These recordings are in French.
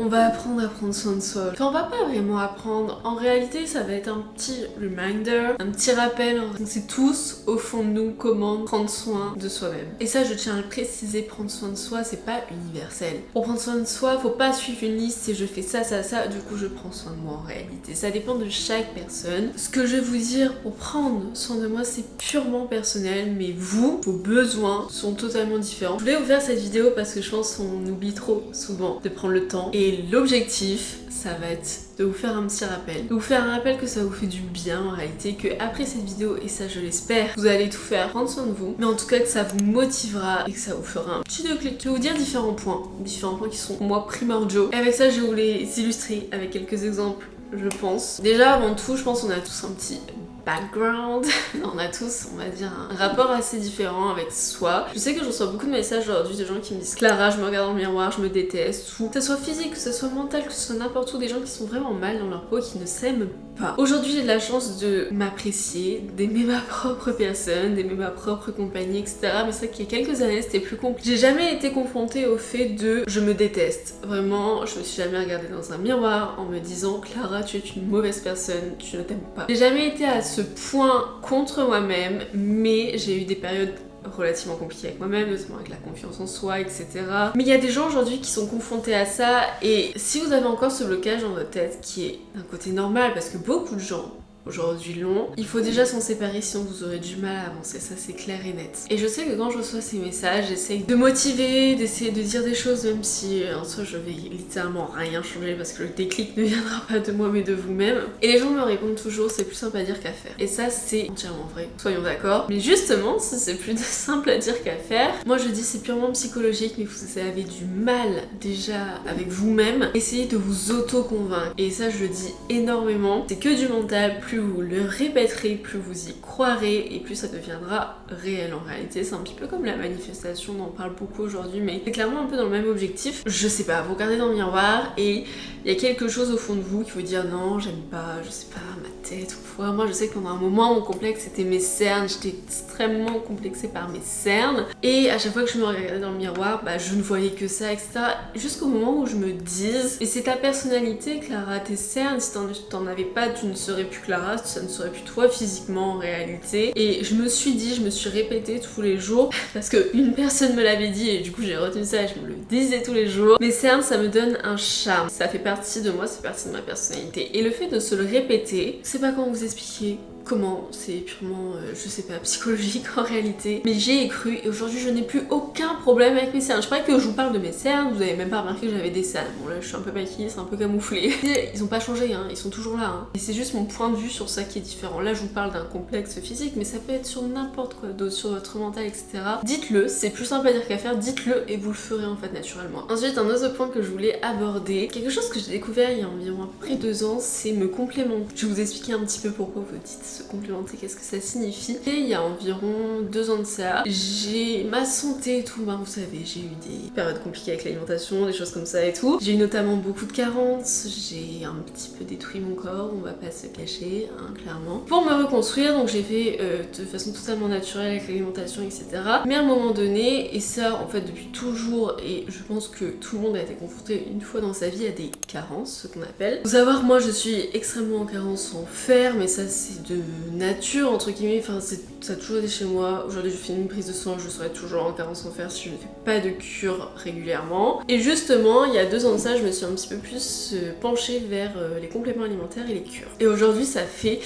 on va apprendre à prendre soin de soi. Enfin, on va pas vraiment apprendre. En réalité, ça va être un petit reminder, un petit rappel. On sait tous, au fond de nous, comment prendre soin de soi-même. Et ça, je tiens à le préciser, prendre soin de soi, c'est pas universel. Pour prendre soin de soi, faut pas suivre une liste, c'est je fais ça, ça, ça, du coup je prends soin de moi en réalité. Ça dépend de chaque personne. Ce que je vais vous dire pour prendre soin de moi, c'est purement personnel, mais vous, vos besoins sont totalement différents. Je voulais vous faire cette vidéo parce que je pense qu'on oublie trop souvent de prendre le temps. Et l'objectif, ça va être de vous faire un petit rappel. De vous faire un rappel que ça vous fait du bien en réalité, que après cette vidéo, et ça je l'espère, vous allez tout faire, prendre soin de vous, mais en tout cas que ça vous motivera et que ça vous fera un petit déclic. Je vais vous dire différents points qui sont pour moi primordiaux. Et avec ça, je vais vous les illustrer avec quelques exemples, je pense. Déjà, avant tout, je pense qu'on a tous un petit background. On a tous, on va dire, un rapport assez différent avec soi. Je sais que je reçois beaucoup de messages aujourd'hui de gens qui me disent Clara, je me regarde dans le miroir, je me déteste, ou que ce soit physique, que ce soit mental, que ce soit n'importe où, des gens qui sont vraiment mal dans leur peau, qui ne s'aiment pas. Aujourd'hui, j'ai de la chance de m'apprécier, d'aimer ma propre personne, d'aimer ma propre compagnie, etc. Mais c'est vrai qu'il y a quelques années, c'était plus compliqué. J'ai jamais été confrontée au fait de je me déteste. Vraiment, je me suis jamais regardée dans un miroir en me disant Clara, tu es une mauvaise personne, tu ne t'aimes pas. J'ai jamais été à ce point contre moi-même, mais j'ai eu des périodes relativement compliquées avec moi-même, notamment avec la confiance en soi, etc. Mais il y a des gens aujourd'hui qui sont confrontés à ça, et si vous avez encore ce blocage dans votre tête, qui est d'un côté normal, parce que beaucoup de gens aujourd'hui l'ont, il faut déjà s'en séparer sinon vous aurez du mal à avancer, ça c'est clair et net. Et je sais que quand je reçois ces messages, j'essaye de motiver, d'essayer de dire des choses, même si en soi je vais littéralement rien changer parce que le déclic ne viendra pas de moi mais de vous-même. Et les gens me répondent toujours c'est plus simple à dire qu'à faire. Et ça c'est entièrement vrai, soyons d'accord. Mais justement, si c'est plus simple à dire qu'à faire, moi je dis c'est purement psychologique, mais vous avez du mal déjà avec vous-même, essayez de vous auto-convaincre. Et ça je le dis énormément, c'est que du mental, plus vous le répéterez, plus vous y croirez et plus ça deviendra réel en réalité. C'est un petit peu comme la manifestation, on en parle beaucoup aujourd'hui, mais c'est clairement un peu dans le même objectif. Je sais pas, vous regardez dans le miroir et il y a quelque chose au fond de vous qui vous dire non, j'aime pas, je sais pas, ma tête ou quoi. Moi je sais que pendant un moment mon complexe c'était mes cernes, j'étais extrêmement complexée par mes cernes et à chaque fois que je me regardais dans le miroir, bah je ne voyais que ça, etc. Jusqu'au moment où je me dise, et c'est ta personnalité Clara, tes cernes, si t'en avais pas, tu ne serais plus Clara, ça ne serait plus toi physiquement en réalité. Et je me suis dit, je me suis répété tous les jours, parce qu'une personne me l'avait dit et du coup j'ai retenu ça et je me le disais tous les jours. Mes cernes, ça me donne un charme, ça fait partie de moi, c'est partie de ma personnalité. Et le fait de se le répéter, je sais pas comment vous expliquer comment, c'est purement, je sais pas, psychologique en réalité. Mais j'y ai cru et aujourd'hui je n'ai plus aucun problème avec mes cernes. Je crois que je vous parle de mes cernes, vous avez même pas remarqué que j'avais des cernes. Bon là je suis un peu maquillée, c'est un peu camouflé. Ils ont pas changé, hein, ils sont toujours là. Hein. Et c'est juste mon point de vue sur ça qui est différent. Là je vous parle d'un complexe physique, mais ça peut être sur n'importe quoi d'autre, sur votre mental, etc. Dites-le, c'est plus simple à dire qu'à faire, dites-le et vous le ferez en fait naturellement. Ensuite, un autre point que je voulais aborder, quelque chose que j'ai découvert il y a environ à peu près 2 ans, c'est me complémenter. Je vais vous expliquer un petit peu pourquoi vous dites se complémenter, qu'est-ce que ça signifie. Et il y a environ 2 ans de ça, j'ai ma santé et tout, ben vous savez, j'ai eu des périodes compliquées avec l'alimentation, des choses comme ça et tout. J'ai eu notamment beaucoup de carences, j'ai un petit peu détruit mon corps, on va pas se cacher, hein, clairement. Pour me reconstruire, donc j'ai fait de façon totalement naturelle avec l'alimentation, etc. Mais à un moment donné, et ça en fait depuis toujours, et je pense que tout le monde a été confronté une fois dans sa vie à des carences, ce qu'on appelle. Faut savoir, moi je suis extrêmement en carence en fer, mais ça c'est de nature entre guillemets, enfin ça a toujours été chez moi. Aujourd'hui je fais une prise de sang, je serai toujours en carence en fer si je ne fais pas de cure régulièrement. Et justement il y a 2 ans de ça, je me suis un petit peu plus penchée vers les compléments alimentaires et les cures. Et aujourd'hui ça fait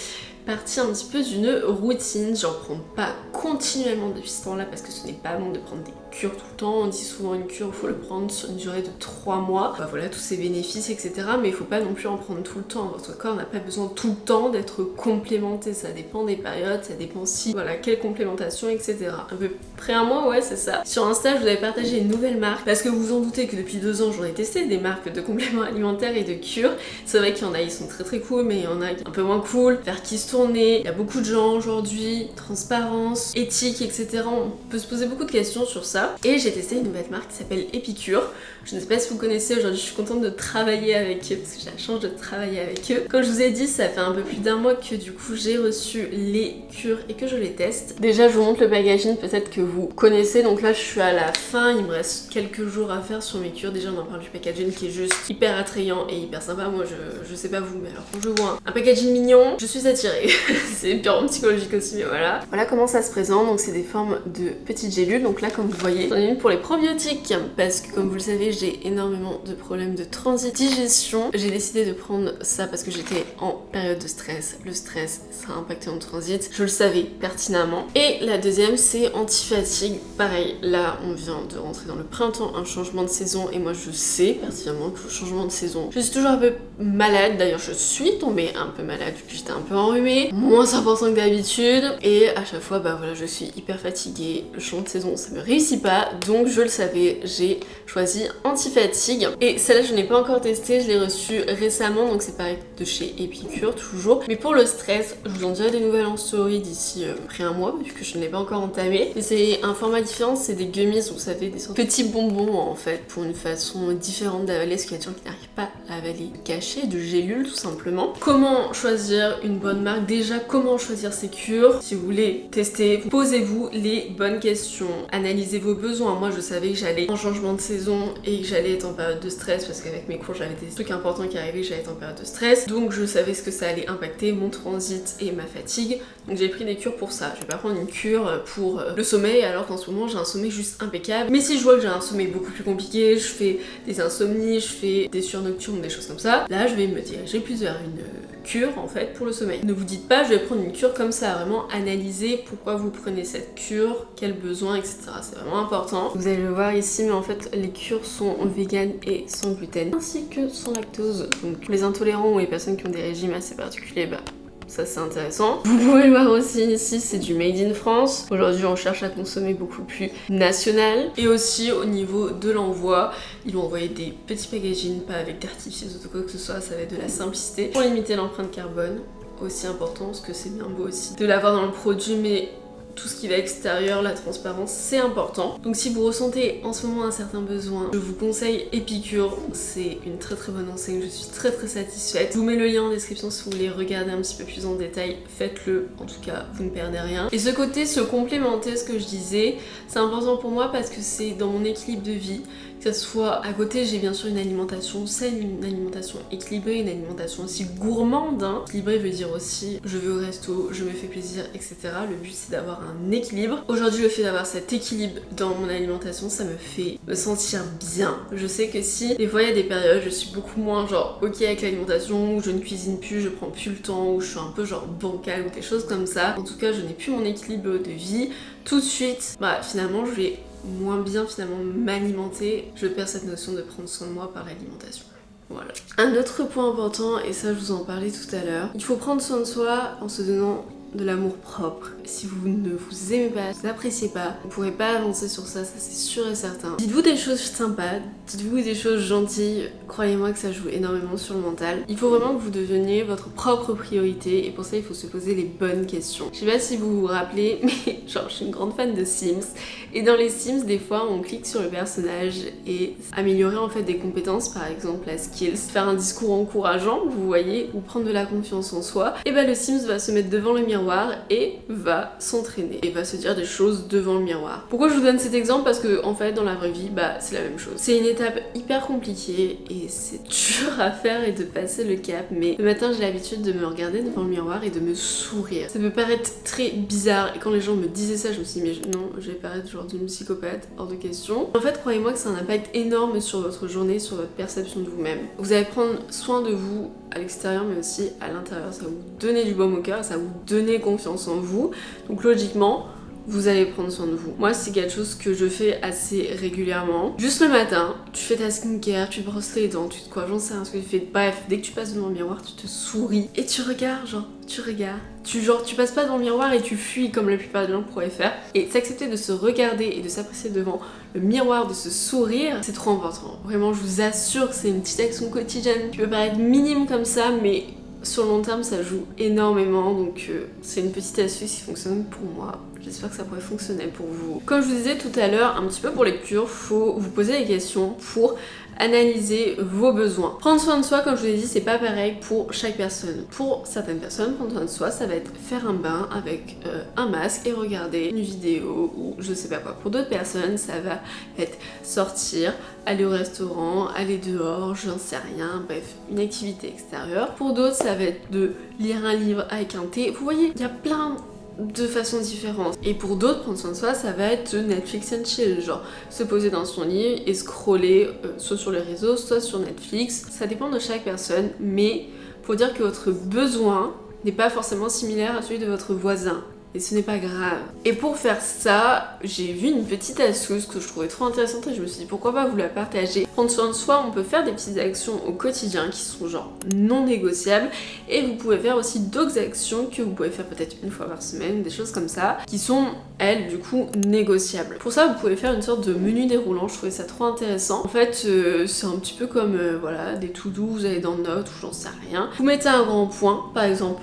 partie un petit peu d'une routine, j'en prends pas continuellement depuis ce temps-là parce que ce n'est pas bon de prendre des cure tout le temps. On dit souvent une cure, il faut le prendre sur une durée de 3 mois. Bah voilà, tous ces bénéfices, etc. Mais il faut pas non plus en prendre tout le temps. Votre corps n'a pas besoin tout le temps d'être complémenté. Ça dépend des périodes, ça dépend si, voilà, quelle complémentation, etc. À peu près un mois, ouais, c'est ça. Sur Insta, je vous avais partagé une nouvelle marque parce que vous vous en doutez que depuis 2 ans, j'en ai testé des marques de compléments alimentaires et de cures. C'est vrai qu'il y en a, ils sont très très cool, mais il y en a un peu moins cool. Vers qui se tourner. Il y a beaucoup de gens aujourd'hui, transparence, éthique, etc. On peut se poser beaucoup de questions sur ça. Et j'ai testé une nouvelle marque qui s'appelle Epicure. Je ne sais pas si vous connaissez, aujourd'hui je suis contente de travailler avec eux parce que j'ai la chance de travailler avec eux. Comme je vous ai dit, ça fait un peu plus d'1 mois que du coup j'ai reçu les cures et que je les les tests. Déjà je vous montre le packaging, peut-être que vous connaissez, donc là je suis à la fin, il me reste quelques jours à faire sur mes cures. Déjà on en parle du packaging qui est juste hyper attrayant et hyper sympa. Moi je sais pas vous, mais alors quand je vois un packaging mignon, je suis attirée. C'est purement psychologique aussi, mais voilà. Voilà comment ça se présente, donc c'est des formes de petites gélules. Donc là comme vous voyez, j'en ai une pour les probiotiques parce que comme vous le savez j'ai énormément de problèmes de transit, digestion. J'ai décidé de prendre ça parce que j'étais en période de stress. Le stress ça a impacté mon transit, je le savais pertinemment. Et la deuxième c'est anti-fatigue. Pareil, là on vient de rentrer dans le printemps, un changement de saison et moi je sais pertinemment que le changement de saison, je suis toujours un peu malade. D'ailleurs je suis tombée un peu malade vu que j'étais un peu enrhumée, moins important que d'habitude, et à chaque fois bah voilà je suis hyper fatiguée. Le changement de saison ça me réussit pas, donc je le savais, j'ai choisi anti-fatigue. Et celle-là je n'ai pas encore testé, je l'ai reçue récemment, donc c'est pareil de chez Epicure toujours. Mais pour le stress, je vous en dirai des nouvelles en story d'ici après un mois, vu que je ne l'ai pas encore entamé. Mais c'est un format différent, c'est des gummies, vous savez, des sortes de petits bonbons en fait, pour une façon différente d'avaler, parce qu'il y a des gens qui n'arrivent pas à avaler caché, de gélules tout simplement. Comment choisir une bonne marque? Déjà, comment choisir ses cures? Si vous voulez tester, posez-vous les bonnes questions, analysez vos besoins. Moi je savais que j'allais en changement de saison et que j'allais être en période de stress, parce qu'avec mes cours j'avais des trucs importants qui arrivaient, j'allais être en période de stress, donc je savais ce que ça allait impacter mon transit et ma fatigue, donc j'ai pris des cures pour ça. Je vais pas prendre une cure pour le sommeil alors qu'en ce moment j'ai un sommeil juste impeccable. Mais si je vois que j'ai un sommeil beaucoup plus compliqué, je fais des insomnies, je fais des sueurs nocturnes, des choses comme ça, là je vais me diriger plus vers une cure en fait pour le sommeil. Ne vous dites pas je vais prendre une cure comme ça, vraiment analysez pourquoi vous prenez cette cure, quels besoins, etc. C'est vraiment important. Vous allez le voir ici, mais en fait les cures sont vegan et sans gluten, ainsi que sans lactose. Donc les intolérants ou les personnes qui ont des régimes assez particuliers, bah ça c'est intéressant. Vous pouvez le voir aussi ici, c'est du made in France. Aujourd'hui on cherche à consommer beaucoup plus national. Et aussi au niveau de l'envoi, ils vont envoyer des petits packaging, pas avec d'artifice ou quoi que ce soit, ça va être de la simplicité pour limiter l'empreinte carbone. Aussi important, parce que c'est bien beau aussi de l'avoir dans le produit, mais tout ce qui va extérieur, la transparence, c'est important. Donc si vous ressentez en ce moment un certain besoin, je vous conseille Epicure, c'est une très très bonne enseigne, je suis très très satisfaite. Je vous mets le lien en description si vous voulez regarder un petit peu plus en détail, faites-le, en tout cas vous ne perdez rien. Et ce côté se complémenter, ce que je disais, c'est important pour moi parce que c'est dans mon équilibre de vie. Que ce soit à côté, j'ai bien sûr une alimentation saine, une alimentation équilibrée, une alimentation aussi gourmande. Équilibrée veut dire aussi je vais au resto, je me fais plaisir, etc. Le but c'est d'avoir un équilibre. Aujourd'hui le fait d'avoir cet équilibre dans mon alimentation, ça me fait me sentir bien. Je sais que si des fois il y a des périodes, je suis beaucoup moins genre ok avec l'alimentation, où je ne cuisine plus, je prends plus le temps, où je suis un peu genre bancale ou des choses comme ça. En tout cas je n'ai plus mon équilibre de vie. Tout de suite, bah finalement je vais moins bien finalement m'alimenter, je perds cette notion de prendre soin de moi par l'alimentation. Voilà. Un autre point important, et ça je vous en parlais tout à l'heure, il faut prendre soin de soi en se donnant de l'amour propre. Si vous ne vous aimez pas, vous n'appréciez pas, vous ne pourrez pas avancer sur ça, ça c'est sûr et certain. Dites-vous des choses sympas, dites-vous des choses gentilles, croyez-moi que ça joue énormément sur le mental. Il faut vraiment que vous deveniez votre propre priorité et pour ça il faut se poser les bonnes questions. Je sais pas si vous vous rappelez, mais genre je suis une grande fan de Sims et dans les Sims des fois on clique sur le personnage et améliorer en fait des compétences, par exemple la skills, faire un discours encourageant, vous voyez, ou prendre de la confiance en soi, et bah le Sims va se mettre devant le miroir et va s'entraîner et va se dire des choses devant le miroir. Pourquoi je vous donne cet exemple? Parce que en fait dans la vraie vie bah c'est la même chose. C'est une étape hyper compliquée et c'est dur à faire et de passer le cap, mais le matin j'ai l'habitude de me regarder devant le miroir et de me sourire. Ça peut paraître très bizarre et quand les gens me disaient ça je me suis dit mais non, je vais paraître genre d'une psychopathe, hors de question. En fait croyez-moi que c'est un impact énorme sur votre journée, sur votre perception de vous-même. Vous allez prendre soin de vous à l'extérieur mais aussi à l'intérieur, ça va vous donner du baume au cœur, ça va vous donner confiance en vous, donc logiquement vous allez prendre soin de vous. Moi c'est quelque chose que je fais assez régulièrement. Juste le matin, tu fais ta skincare, tu te brosses les dents, tu te coiffes, j'en sais rien ce que tu fais. Bref, dès que tu passes devant le miroir, tu te souris et tu regardes, genre tu regardes. Tu passes pas devant le miroir et tu fuis comme la plupart des gens pourraient faire. Et s'accepter de se regarder et de s'apprécier devant le miroir, de se sourire, c'est trop important. Vraiment, je vous assure que c'est une petite action quotidienne qui peut paraître minime comme ça, mais sur le long terme ça joue énormément, donc c'est une petite astuce qui fonctionne pour moi. j'espère que ça pourrait fonctionner pour vous. Comme je vous disais tout à l'heure, un petit peu pour lecture, faut vous poser des questions pour analyser vos besoins. Prendre soin de soi, comme je vous l'ai dit, c'est pas pareil pour chaque personne. Pour certaines personnes, prendre soin de soi, ça va être faire un bain avec un masque et regarder une vidéo ou je sais pas quoi. Pour d'autres personnes, ça va être sortir, aller au restaurant, aller dehors, j'en sais rien, bref, une activité extérieure. Pour d'autres, ça va être de lire un livre avec un thé. Vous voyez, il y a plein de façons différentes. Et pour d'autres, prendre soin de soi, ça va être Netflix and chill, genre se poser dans son lit et scroller soit sur les réseaux, soit sur Netflix. Ça dépend de chaque personne, mais faut dire que votre besoin n'est pas forcément similaire à celui de votre voisin. Et ce n'est pas grave. Et pour faire ça, j'ai vu une petite astuce que je trouvais trop intéressante et je me suis dit pourquoi pas vous la partager. Prendre soin de soi, on peut faire des petites actions au quotidien qui sont genre non négociables et vous pouvez faire aussi d'autres actions que vous pouvez faire peut-être une fois par semaine, des choses comme ça, qui sont elles du coup négociables. Pour ça, vous pouvez faire une sorte de menu déroulant, je trouvais ça trop intéressant. En fait, c'est un petit peu comme voilà, des to-do, vous allez dans Notes ou j'en sais rien. Vous mettez un grand point, par exemple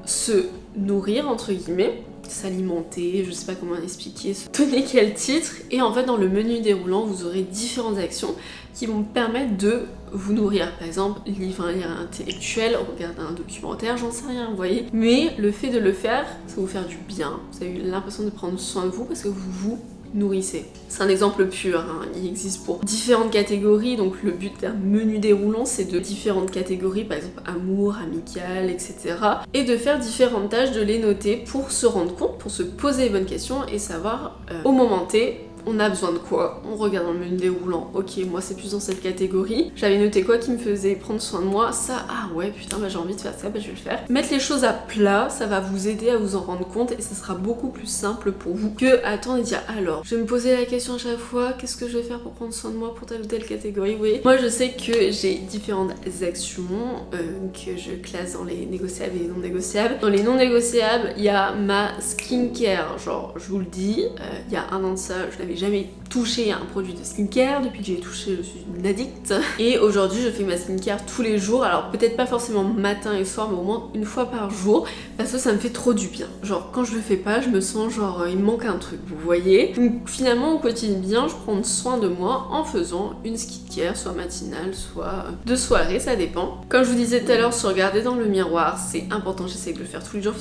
se nourrir entre guillemets, s'alimenter, je sais pas comment expliquer, se donner quel titre, et en fait dans le menu déroulant vous aurez différentes actions qui vont permettre de vous nourrir, par exemple lire un livre intellectuel, regarder un documentaire, j'en sais rien, vous voyez, mais le fait de le faire, ça va vous faire du bien, vous avez l'impression de prendre soin de vous parce que vous vous nourrissez. C'est un exemple pur, hein. Il existe pour différentes catégories, donc le but d'un menu déroulant c'est de différentes catégories, par exemple amour, amical, etc. Et de faire différentes tâches, de les noter pour se rendre compte, pour se poser les bonnes questions et savoir au moment T, on a besoin de quoi, on regarde dans le menu déroulant, ok moi c'est plus dans cette catégorie, j'avais noté quoi qui me faisait prendre soin de moi, ça, ah ouais putain bah j'ai envie de faire ça, bah je vais le faire. Mettre les choses à plat, ça va vous aider à vous en rendre compte et ça sera beaucoup plus simple pour vous que attendre et dire alors, je vais me poser la question à chaque fois, qu'est-ce que je vais faire pour prendre soin de moi pour telle ou telle catégorie, vous voyez. Moi je sais que j'ai différentes actions que je classe dans les négociables et les non négociables. Dans les non négociables, il y a ma skincare, genre je vous le dis, il y a un an de ça, je l'avais jamais touché à un produit de skincare, depuis que j'ai touché je suis une addict et aujourd'hui je fais ma skincare tous les jours, alors peut-être pas forcément matin et soir mais au moins une fois par jour parce que ça me fait trop du bien, genre quand je le fais pas je me sens genre il me manque un truc, vous voyez. Donc finalement au quotidien je prends soin de moi en faisant une skincare soit matinale soit de soirée, ça dépend. Comme je vous disais tout à l'heure, se regarder dans le miroir c'est important, j'essaie de le faire tous les jours,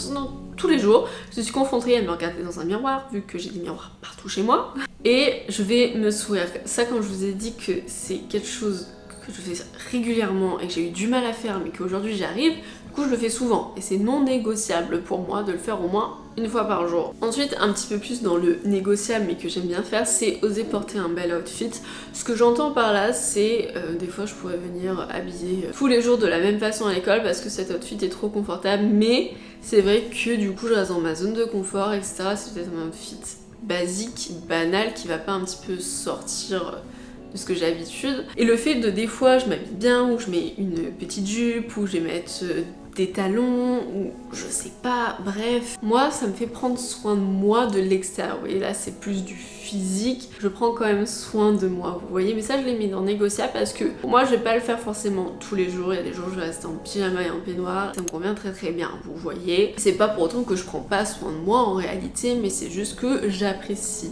tous les jours, je suis confrontée à me regarder dans un miroir vu que j'ai des miroirs partout chez moi et je vais me sourire. Ça, quand je vous ai dit que c'est quelque chose que je fais régulièrement et que j'ai eu du mal à faire mais qu'aujourd'hui j'arrive, du coup je le fais souvent et c'est non négociable pour moi de le faire au moins une fois par jour. Ensuite, un petit peu plus dans le négociable mais que j'aime bien faire, c'est oser porter un bel outfit. Ce que j'entends par là, c'est des fois je pourrais venir habiller tous les jours de la même façon à l'école parce que cet outfit est trop confortable, mais c'est vrai que du coup je reste dans ma zone de confort, etc. C'est peut-être un outfit basique, banal, qui va pas un petit peu sortir de ce que j'ai l'habitude. Et le fait de des fois je m'habille bien, ou je mets une petite jupe, ou je vais mettre des talons, ou je sais pas, bref. Moi ça me fait prendre soin de moi de l'extérieur, vous voyez là c'est plus du physique, je prends quand même soin de moi, vous voyez, mais ça je l'ai mis dans négociable parce que moi je vais pas le faire forcément tous les jours, il y a des jours où je vais rester en pyjama et en peignoir, ça me convient très très bien, vous voyez. C'est pas pour autant que je prends pas soin de moi en réalité, mais c'est juste que j'apprécie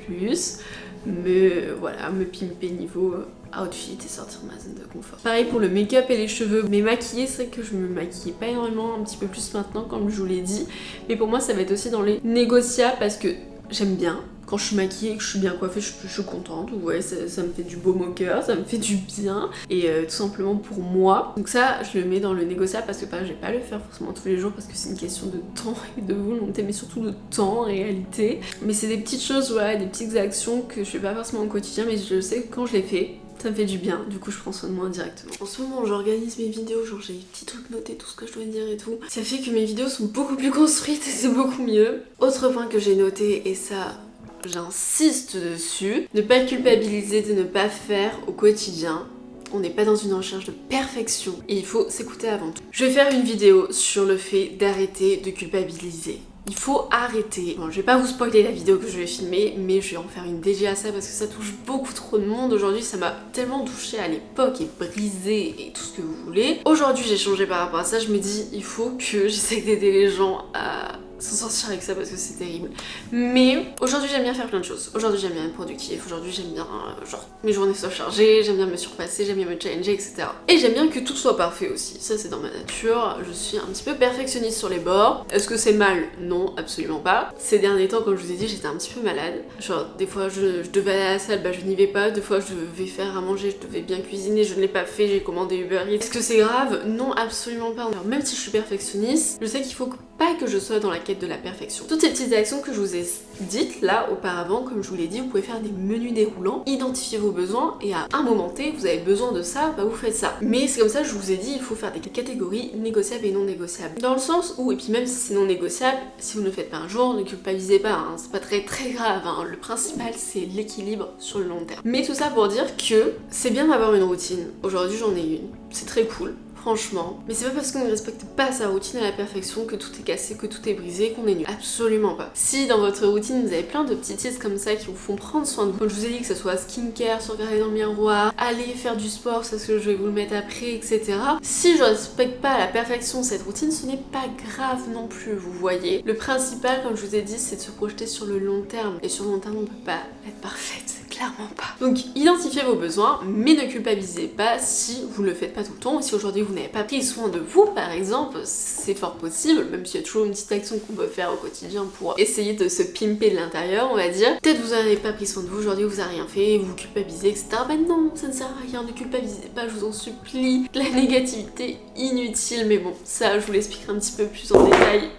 plus me pimper niveau outfit et sortir de ma zone de confort. Pareil pour le make-up et les cheveux, mais maquiller, c'est vrai que je me maquille pas énormément, un petit peu plus maintenant comme je vous l'ai dit, mais pour moi ça va être aussi dans les négociables parce que j'aime bien. Quand je suis maquillée et que je suis bien coiffée, je suis contente, vous voyez, ça me fait du baume au cœur, ça me fait du bien, et tout simplement pour moi. Donc ça, je le mets dans le négociable parce que je vais pas le faire forcément tous les jours parce que c'est une question de temps et de volonté, mais surtout de temps en réalité. Mais c'est des petites choses, voilà, des petites actions que je fais pas forcément au quotidien, mais je sais que quand je les fais, ça me fait du bien, du coup je prends soin de moi directement. En ce moment j'organise mes vidéos, genre j'ai des petits trucs notés, tout ce que je dois dire et tout. Ça fait que mes vidéos sont beaucoup plus construites et c'est beaucoup mieux. Autre point que j'ai noté, et ça j'insiste dessus, ne pas culpabiliser de ne pas faire au quotidien. On n'est pas dans une recherche de perfection et il faut s'écouter avant tout. Je vais faire une vidéo sur le fait d'arrêter de culpabiliser. Il faut arrêter. Bon, je vais pas vous spoiler la vidéo que je vais filmer, mais je vais en faire une dédiée à ça parce que ça touche beaucoup trop de monde. Aujourd'hui, ça m'a tellement touchée à l'époque et brisée et tout ce que vous voulez. Aujourd'hui, j'ai changé par rapport à ça. Je me dis, il faut que j'essaie d'aider les gens à s'en sortir avec ça parce que c'est terrible. Mais aujourd'hui j'aime bien faire plein de choses. Aujourd'hui j'aime bien être productif, aujourd'hui j'aime bien genre mes journées soient chargées, j'aime bien me surpasser, j'aime bien me challenger, etc. Et j'aime bien que tout soit parfait aussi. Ça c'est dans ma nature. Je suis un petit peu perfectionniste sur les bords. Est-ce que c'est mal? Non, absolument pas. Ces derniers temps, comme je vous ai dit, j'étais un petit peu malade. Genre des fois je devais aller à la salle, bah je n'y vais pas. Des fois je devais faire à manger, je devais bien cuisiner, je ne l'ai pas fait, j'ai commandé Uber Eats. Est-ce que c'est grave? Non, absolument pas. Alors, même si je suis perfectionniste, je sais qu'il faut pas que je sois dans la quête de la perfection. Toutes ces petites actions que je vous ai dites là auparavant, comme je vous l'ai dit, vous pouvez faire des menus déroulants, identifier vos besoins et à un moment T, vous avez besoin de ça, bah vous faites ça. Mais c'est comme ça, je vous ai dit, il faut faire des catégories négociables et non négociables. Dans le sens où, et puis même si c'est non négociable, si vous ne le faites pas un jour, ne culpabilisez pas, hein, c'est pas très grave, hein. Le principal c'est l'équilibre sur le long terme. Mais tout ça pour dire que c'est bien d'avoir une routine. Aujourd'hui j'en ai une, c'est très cool. Franchement, mais c'est pas parce qu'on ne respecte pas sa routine à la perfection que tout est cassé, que tout est brisé, qu'on est nul. Absolument pas. Si dans votre routine vous avez plein de petits tips comme ça qui vous font prendre soin de vous, comme je vous ai dit, que ce soit skincare, se regarder dans le miroir, aller faire du sport, c'est ce que je vais vous le mettre après, etc. Si je respecte pas à la perfection cette routine, ce n'est pas grave non plus, vous voyez. Le principal, comme je vous ai dit, c'est de se projeter sur le long terme. Et sur le long terme, on peut pas être parfaite. Clairement pas. Donc identifiez vos besoins, mais ne culpabilisez pas si vous le faites pas tout le temps. Et si aujourd'hui vous n'avez pas pris soin de vous, par exemple, c'est fort possible, même s'il y a toujours une petite action qu'on peut faire au quotidien pour essayer de se pimper de l'intérieur, on va dire. Peut-être vous n'avez pas pris soin de vous, aujourd'hui vous n'avez rien fait, vous culpabilisez, etc. Ben non, ça ne sert à rien, ne culpabilisez pas, je vous en supplie. La négativité inutile, mais bon, ça je vous l'expliquerai un petit peu plus en détail.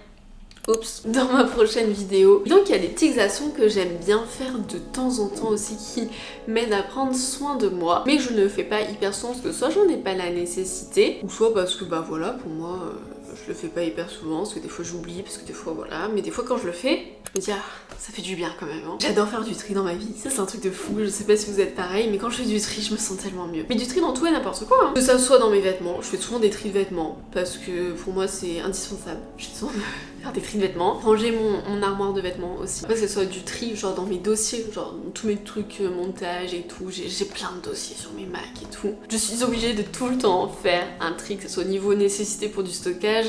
Oups, dans ma prochaine vidéo. Donc il y a des petites actions que j'aime bien faire de temps en temps aussi qui m'aident à prendre soin de moi, mais que je ne fais pas hyper souvent parce que soit j'en ai pas la nécessité, ou soit parce que bah voilà, pour moi je le fais pas hyper souvent, parce que des fois j'oublie, parce que des fois voilà, mais des fois quand je le fais, je me dis ah, ça fait du bien quand même. Hein. J'adore faire du tri dans ma vie, ça c'est un truc de fou, je sais pas si vous êtes pareil, mais quand je fais du tri, je me sens tellement mieux. Mais du tri dans tout et n'importe quoi, hein. Que ça soit dans mes vêtements, je fais souvent des tris de vêtements, parce que pour moi c'est indispensable. Je fais souvent faire des tris de vêtements, ranger mon armoire de vêtements aussi. Après que ce soit du tri genre dans mes dossiers, genre dans tous mes trucs montage et tout, j'ai plein de dossiers sur mes Mac et tout. Je suis obligée de tout le temps faire un tri, que ce soit au niveau nécessité pour du stockage,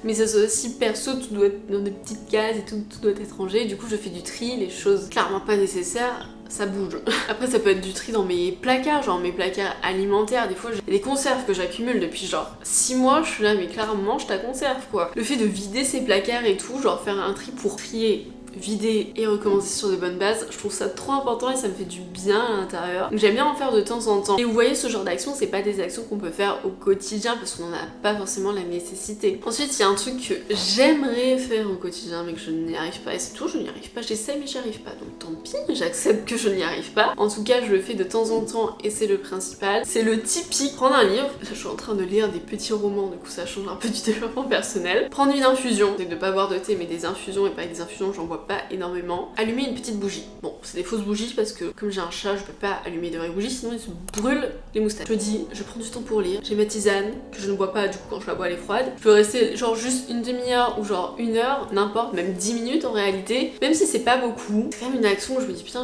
mais ça soit aussi perso, tout doit être dans des petites cases et tout doit être rangé. Du coup je fais du tri, les choses clairement pas nécessaires, ça bouge. Après ça peut être du tri dans mes placards, genre mes placards alimentaires. Des fois j'ai des conserves que j'accumule depuis genre 6 mois, je suis là mais clairement mange ta conserve quoi. Le fait de vider ces placards et tout, genre faire un tri pour trier, vider et recommencer sur de bonnes bases, je trouve ça trop important et ça me fait du bien à l'intérieur. Donc j'aime bien en faire de temps en temps. Et vous voyez, ce genre d'action, c'est pas des actions qu'on peut faire au quotidien parce qu'on n'en a pas forcément la nécessité. Ensuite, il y a un truc que j'aimerais faire au quotidien mais que je n'y arrive pas, et c'est tout, je n'y arrive pas, j'essaie mais j'y arrive pas. Donc tant pis, j'accepte que je n'y arrive pas. En tout cas, je le fais de temps en temps et c'est le principal. C'est le typique, prendre un livre, là je suis en train de lire des petits romans, du coup ça change un peu du développement personnel. Prendre une infusion, c'est de pas boire de thé mais des infusions, et pas des infusions, j'en bois pas énormément. Allumer une petite bougie. Bon, c'est des fausses bougies parce que comme j'ai un chat, je peux pas allumer de vraies bougies, sinon il se brûle les moustaches. Je me dis, je prends du temps pour lire. J'ai ma tisane que je ne bois pas, du coup quand je la bois elle est froide. Je peux rester genre juste une demi-heure ou genre une heure, n'importe, même 10 minutes en réalité. Même si c'est pas beaucoup, c'est quand même une action où je me dis putain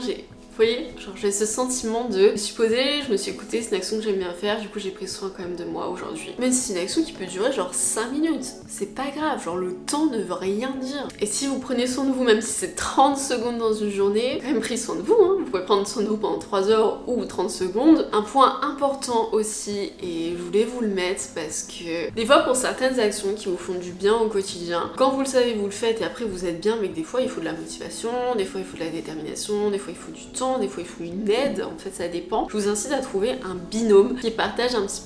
vous voyez, genre j'ai ce sentiment de je me suis posée, je me suis écoutée, c'est une action que j'aime bien faire, du coup j'ai pris soin quand même de moi aujourd'hui. Même si c'est une action qui peut durer genre 5 minutes, c'est pas grave, genre le temps ne veut rien dire. Et si vous prenez soin de vous, même si c'est 30 secondes dans une journée, quand même pris soin de vous, hein. Vous pouvez prendre soin de vous pendant 3 heures ou 30 secondes. Un point important aussi, et je voulais vous le mettre parce que des fois pour certaines actions qui vous font du bien au quotidien, quand vous le savez, vous le faites et après vous êtes bien, mais que des fois il faut de la motivation, des fois il faut de la détermination, des fois il faut du temps, des fois il faut une aide, en fait ça dépend. Je vous incite à trouver un binôme qui partage un petit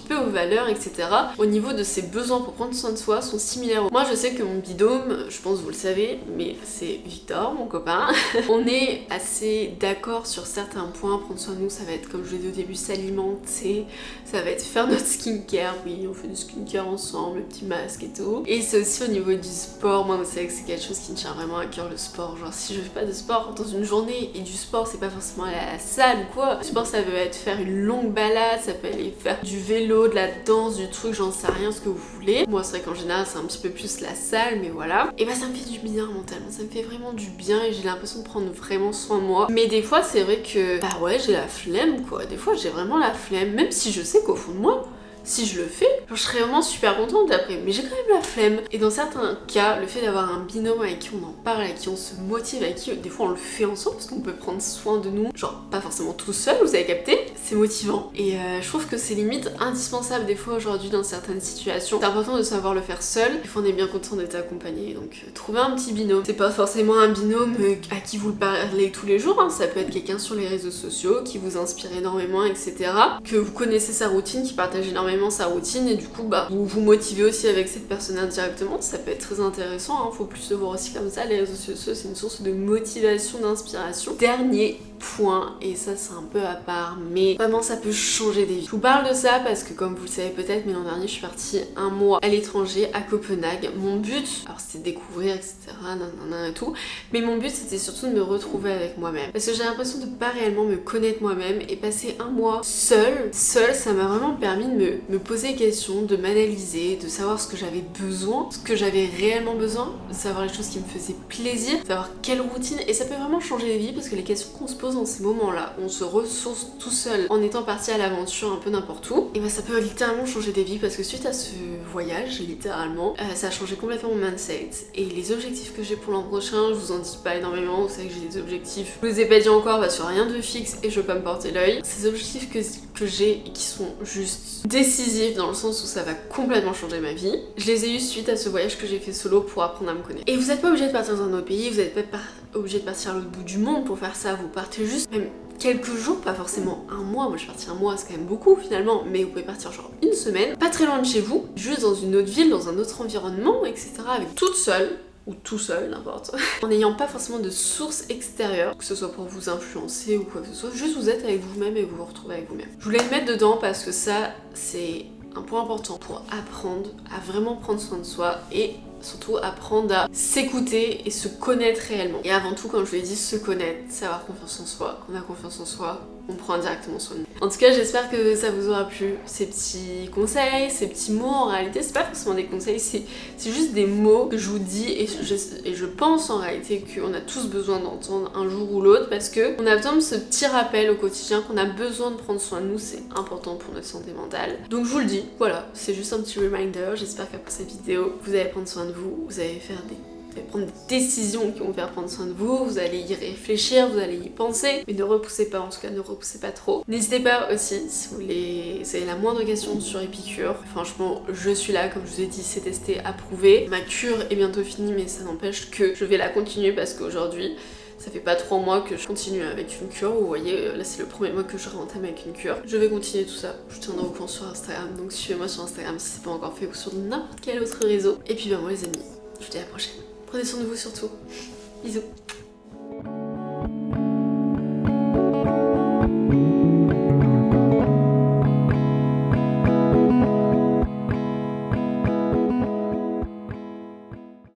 peu vos valeurs, etc. Au niveau de ses besoins pour prendre soin de soi sont similaires. Moi je sais que mon binôme, je pense que vous le savez, mais c'est Victor, mon copain. On est assez d'accord sur certains points. Prendre soin de nous, ça va être, comme je l'ai dit au début, s'alimenter, ça va être faire notre skincare, oui on fait du skincare ensemble, le petit masque et tout. Et c'est aussi au niveau du sport. Moi vous savez que c'est quelque chose qui me tient vraiment à cœur, le sport. Genre si je fais pas de sport dans une journée, et du sport c'est pas forcément aller à la salle ou quoi. Le sport ça veut être faire une longue balade, ça peut aller faire du vélo, de la danse, du truc, j'en sais rien, ce que vous voulez. Moi c'est vrai qu'en général c'est un petit peu plus la salle, mais voilà. Et bah ça me fait du bien mentalement, ça me fait vraiment du bien et j'ai l'impression de prendre vraiment soin de moi. Mais des fois c'est vrai que bah ouais j'ai la flemme quoi, des fois j'ai vraiment la flemme, même si je sais qu'au fond de moi si je le fais, genre, je serais vraiment super contente après, mais j'ai quand même la flemme. Et dans certains cas, le fait d'avoir un binôme avec qui on en parle, avec qui on se motive, avec qui des fois on le fait ensemble, parce qu'on peut prendre soin de nous, genre pas forcément tout seul, vous avez capté, c'est motivant. Et je trouve que c'est limite indispensable des fois aujourd'hui dans certaines situations. C'est important de savoir le faire seul, des fois on est bien content d'être accompagné, donc trouver un petit binôme. C'est pas forcément un binôme à qui vous le parlez tous les jours, hein. Ça peut être quelqu'un sur les réseaux sociaux qui vous inspire énormément, etc. Que vous connaissez sa routine, qui partage énormément sa routine, et du coup bah vous vous motivez aussi avec cette personne indirectement, ça peut être très intéressant, hein. Faut plus le voir aussi comme ça, les réseaux sociaux c'est une source de motivation, d'inspiration. Dernier point, et ça c'est un peu à part, mais vraiment ça peut changer des vies. Je vous parle de ça parce que comme vous le savez peut-être, mais l'an dernier je suis partie un mois à l'étranger, à Copenhague. Mon but, alors c'était de découvrir, etc., nanana et tout, mais mon but c'était surtout de me retrouver avec moi-même. Parce que j'ai l'impression de pas réellement me connaître moi-même, et passer un mois seule, ça m'a vraiment permis de me poser des questions, de m'analyser, de savoir ce que j'avais besoin, ce que j'avais réellement besoin, de savoir les choses qui me faisaient plaisir, de savoir quelle routine, et ça peut vraiment changer les vies parce que les questions qu'on se pose dans ces moments-là, on se ressource tout seul en étant parti à l'aventure un peu n'importe où, et bah ça peut littéralement changer des vies parce que suite à ce voyage, littéralement, ça a changé complètement mon mindset. Et les objectifs que j'ai pour l'an prochain, je vous en dis pas énormément, vous savez que j'ai des objectifs, je vous les ai pas dit encore parce que rien de fixe et je veux pas me porter l'œil. Ces objectifs que j'ai et qui sont juste décisifs dans le sens où ça va complètement changer ma vie, je les ai eu suite à ce voyage que j'ai fait solo pour apprendre à me connaître. Et vous êtes pas obligé de partir dans un autre pays, vous êtes pas obligé de partir à l'autre bout du monde pour faire ça, vous partez juste même quelques jours, pas forcément un mois, moi je suis partie un mois, c'est quand même beaucoup finalement, mais vous pouvez partir genre une semaine, pas très loin de chez vous, juste dans une autre ville, dans un autre environnement, etc. avec toute seule, ou tout seul, n'importe, en n'ayant pas forcément de source extérieure, que ce soit pour vous influencer ou quoi que ce soit, juste vous êtes avec vous-même et vous vous retrouvez avec vous-même. Je voulais le mettre dedans parce que ça, c'est un point important pour apprendre à vraiment prendre soin de soi et surtout apprendre à s'écouter et se connaître réellement. Et avant tout, quand je vous ai dit se connaître, c'est avoir confiance en soi. Quand on a confiance en soi, on prend indirectement soin de nous. En tout cas, j'espère que ça vous aura plu, ces petits conseils, ces petits mots. En réalité, c'est pas forcément des conseils, c'est juste des mots que je vous dis et je pense en réalité qu'on a tous besoin d'entendre un jour ou l'autre parce que on a besoin de ce petit rappel au quotidien qu'on a besoin de prendre soin de nous, c'est important pour notre santé mentale. Donc je vous le dis, voilà, c'est juste un petit reminder. J'espère qu'après cette vidéo, vous allez prendre soin de vous, vous allez prendre des décisions qui vont faire prendre soin de vous, vous allez y réfléchir, vous allez y penser, mais ne repoussez pas, en tout cas ne repoussez pas trop. N'hésitez pas aussi, si vous avez la moindre question sur Épicure, franchement je suis là, comme je vous ai dit, c'est testé, approuvé. Ma cure est bientôt finie, mais ça n'empêche que je vais la continuer parce qu'aujourd'hui, ça fait pas 3 mois que je continue avec une cure, vous voyez, là c'est le premier mois que je rentame avec une cure. Je vais continuer tout ça, je tiendrai au courant sur Instagram, donc suivez-moi sur Instagram si c'est pas encore fait ou sur n'importe quel autre réseau. Et puis bah moi les amis, je vous dis à la prochaine. Prenez soin de vous surtout. Bisous.